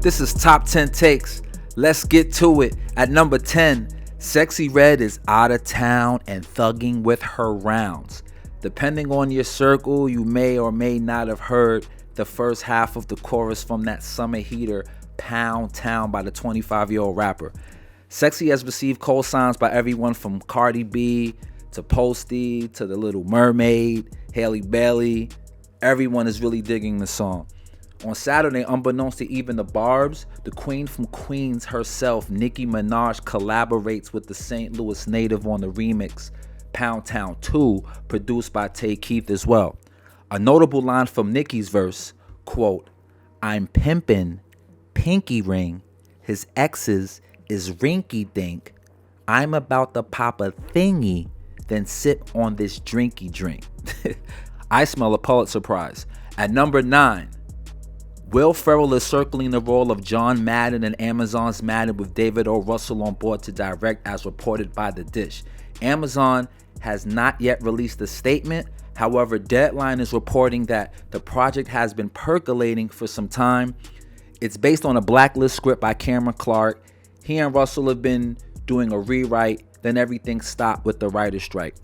This is Top 10 Takes. Let's get to it. At number 10, Sexy Red is out of town and thugging with her rounds. Depending on your circle, you may or may not have heard the first half of the chorus from that summer heater, Pound Town, by the 25-year-old rapper. Sexy has received cosigns by everyone from Cardi B to Posty to the Little Mermaid, Hailey Bailey. Everyone is really digging the song. On Saturday, unbeknownst to even the Barbs, the queen from Queens herself, Nicki Minaj, collaborates with the St. Louis native on the remix, Pound Town 2, produced by Tay Keith as well. A notable line from Nicki's verse, quote, "I'm pimpin', pinky ring, his exes is rinky dink. I'm about to pop a thingy, then sip on this drinky drink." I smell a Pulitzer Prize. At number 9, Will Ferrell is circling the role of John Madden in Amazon's Madden with David O. Russell on board to direct, as reported by The Dish. Amazon has not yet released a statement. However, Deadline is reporting that the project has been percolating for some time. It's based on a Blacklist script by Cameron Clark. He and Russell have been doing a rewrite, then everything stopped with the writer's strike.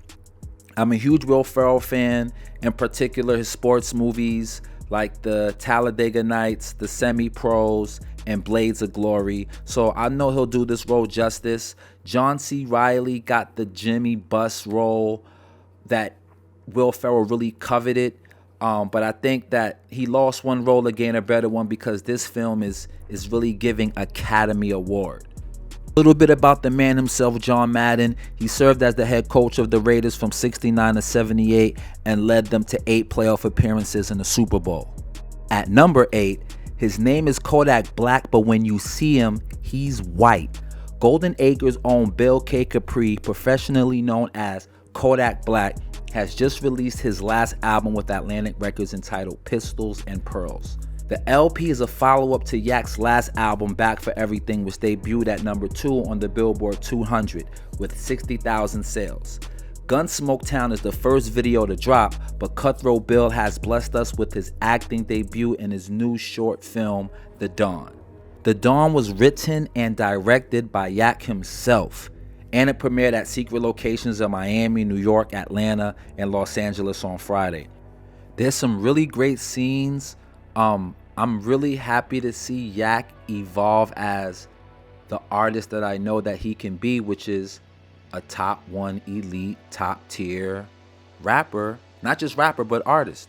I'm a huge Will Ferrell fan, in particular his sports movies like the Talladega Nights, the Semi-Pros, and Blades of Glory. So I know he'll do this role justice. John C. Reilly got the Jimmy Buss role that Will Ferrell really coveted. But I think that he lost one role to gain a better one because this film is really giving Academy Award. A little bit about the man himself, John Madden. He served as the head coach of the Raiders from 69 to 78 and led them to 8 playoff appearances in the Super Bowl. At number 8, his name is Kodak Black, but when you see him, he's white. Golden Acres' own Bill K. Capri, professionally known as Kodak Black, has just released his last album with Atlantic Records entitled Pistols and Pearls. The LP is a follow-up to Yak's last album, Back for Everything, which debuted at number 2 on the Billboard 200 with 60,000 sales. Gunsmoke Town is the first video to drop, but Cutthroat Bill has blessed us with his acting debut in his new short film, The Dawn. The Dawn was written and directed by Yak himself, and it premiered at secret locations in Miami, New York, Atlanta, and Los Angeles on Friday. There's some really great scenes. I'm really happy to see Yak evolve as the artist that I know that he can be, which is a top 1 elite, top tier rapper. Not just rapper, but artist.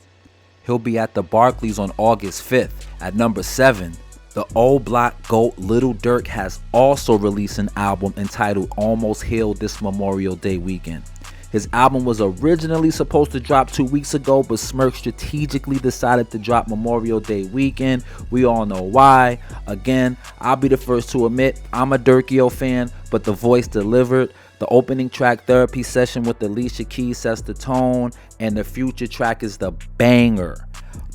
He'll be at the Barclays on August 5th. At number 7, the old block GOAT Lil Durk has also released an album entitled Almost Healed this Memorial Day weekend. His album was originally supposed to drop 2 weeks ago, but Smirk strategically decided to drop Memorial Day weekend. We all know why. Again, I'll be the first to admit I'm a Durkio fan, but the voice delivered. The opening track, Therapy Session with Alicia Keys, sets the tone, and the future track is the banger.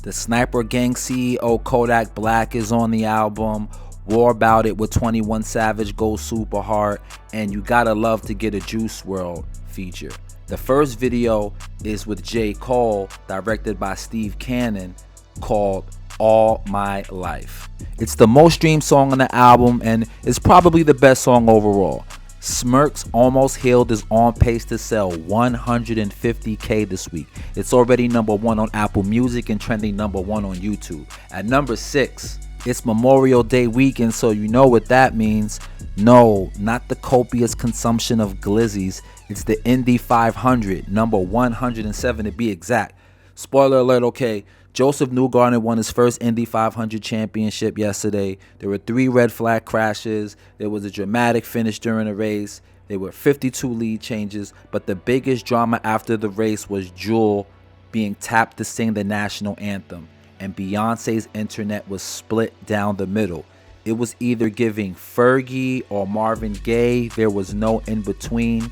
The Sniper Gang CEO Kodak Black is on the album. War About It with 21 Savage goes super hard, and You Gotta Love to Get a Juice WRLD feature. The first video is with J. Cole, directed by Steve Cannon, called All My Life. It's the most streamed song on the album, and it's probably the best song overall. Smirk's Almost Healed is on pace to sell 150K this week. It's already number 1 on Apple Music and trending number 1 on YouTube. At number 6, it's Memorial Day weekend, so you know what that means. No, not the copious consumption of glizzies. It's the Indy 500, number 107 to be exact. Spoiler alert, okay. Joseph Newgarden won his first Indy 500 championship yesterday. There were 3 red flag crashes. There was a dramatic finish during the race. There were 52 lead changes. But the biggest drama after the race was Jewel being tapped to sing the national anthem. And Beyonce's internet was split down the middle. It was either giving Fergie or Marvin Gaye. There was no in between.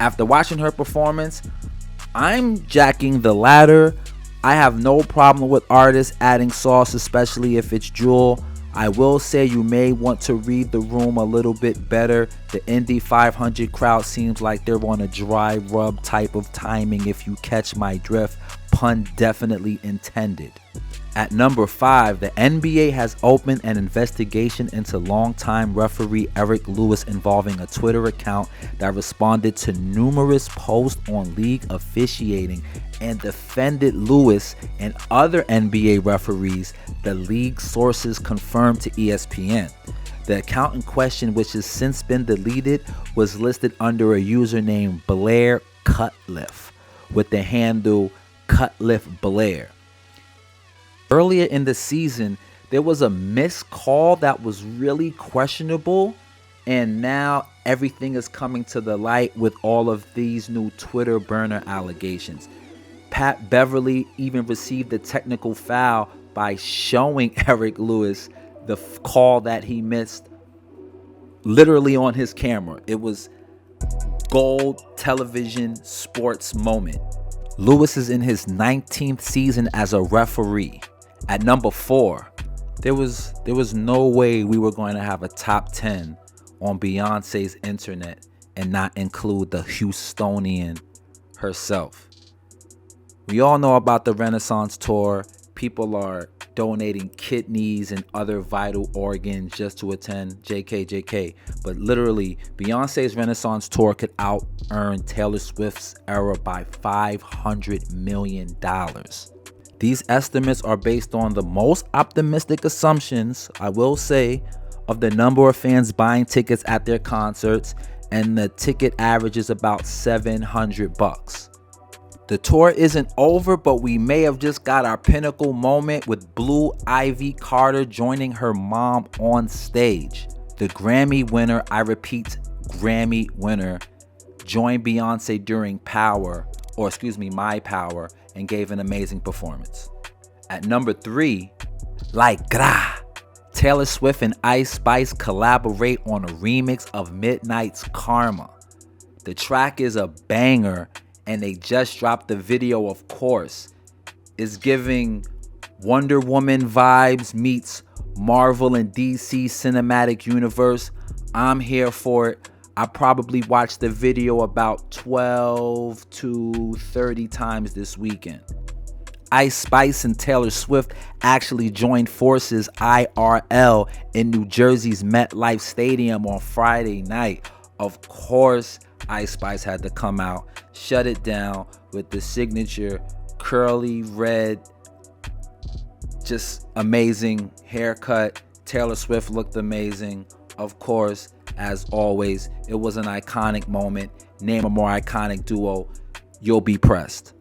After watching her performance, I'm jacking the latter. I have no problem with artists adding sauce, especially if it's Jewel. I will say you may want to read the room a little bit better. The Indy 500 crowd seems like they're on a dry rub type of timing, if you catch my drift. Pun definitely intended. At number 5, the NBA has opened an investigation into longtime referee Eric Lewis involving a Twitter account that responded to numerous posts on league officiating and defended Lewis and other NBA referees, the league sources confirmed to ESPN. The account in question, which has since been deleted, was listed under a user named Blair Cutliff with the handle Cutliff Blair. Earlier in the season, there was a missed call that was really questionable, and now everything is coming to the light with all of these new Twitter burner allegations. Pat Beverly even received a technical foul by showing Eric Lewis the call that he missed literally on his camera. It was gold television sports moment. Lewis is in his 19th season as a referee. At number 4, there was no way we were going to have a top 10 on Beyonce's internet and not include the Houstonian herself. We all know about the Renaissance tour. People are donating kidneys and other vital organs just to attend. JK. But literally, Beyonce's Renaissance tour could out-earn Taylor Swift's era by $500 million. These estimates are based on the most optimistic assumptions, I will say, of the number of fans buying tickets at their concerts, and the ticket average is about $700. The tour isn't over, but we may have just got our pinnacle moment with Blue Ivy Carter joining her mom on stage. The Grammy winner, I repeat, Grammy winner, joined Beyonce during My Power, and gave an amazing performance. At number 3, Like Gra, Taylor Swift and Ice Spice collaborate on a remix of Midnight's Karma. The track is a banger, and they just dropped the video, of course. It's giving Wonder Woman vibes meets Marvel and DC Cinematic Universe. I'm here for it. I probably watched the video about 12 to 30 times this weekend. Ice Spice and Taylor Swift actually joined forces IRL in New Jersey's MetLife Stadium on Friday night. Of course, Ice Spice had to come out, shut it down with the signature curly red, just amazing haircut. Taylor Swift looked amazing. Of course, as always, it was an iconic moment. Name a more iconic duo, you'll be pressed.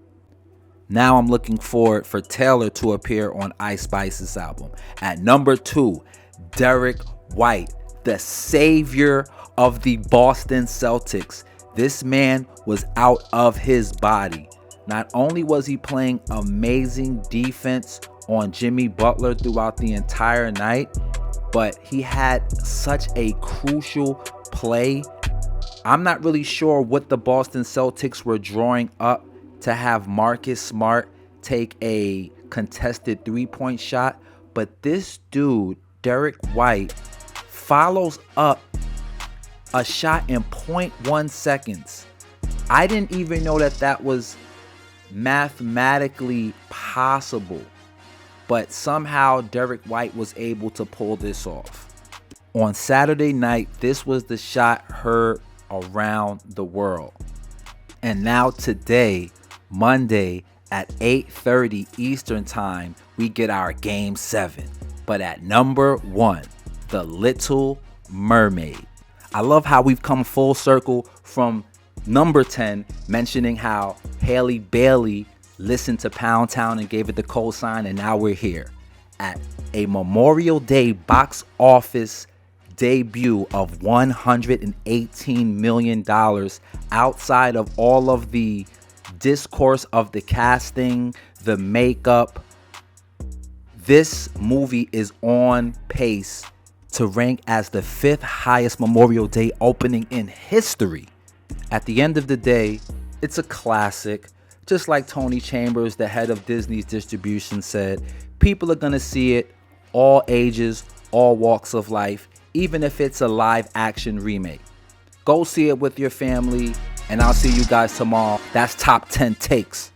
Now I'm looking forward for Taylor to appear on Ice Spice's album. At number 2, Derek White, the savior of the Boston Celtics. This man was out of his body. Not only was he playing amazing defense on Jimmy Butler throughout the entire night, but he had such a crucial play. I'm not really sure what the Boston Celtics were drawing up to have Marcus Smart take a contested three-point shot, but this dude, Derek White, follows up a shot in 0.1 seconds. I didn't even know that was mathematically possible. But somehow Derek White was able to pull this off. On Saturday night, this was the shot heard around the world. And now today, Monday at 8:30 Eastern Time, we get our Game 7. But at number 1, The Little Mermaid. I love how we've come full circle from number 10, mentioning how Halle Bailey listened to Pound Town and gave it the cosign, and now we're here at a Memorial Day box office debut of $118 million. Outside of all of the discourse of the casting, the makeup, this movie is on pace to rank as the 5th highest Memorial Day opening in history. At the end of the day, it's a classic. Just like Tony Chambers, the head of Disney's distribution, said, people are going to see it, all ages, all walks of life, even if it's a live action remake. Go see it with your family, and I'll see you guys tomorrow. That's Top 10 Takes.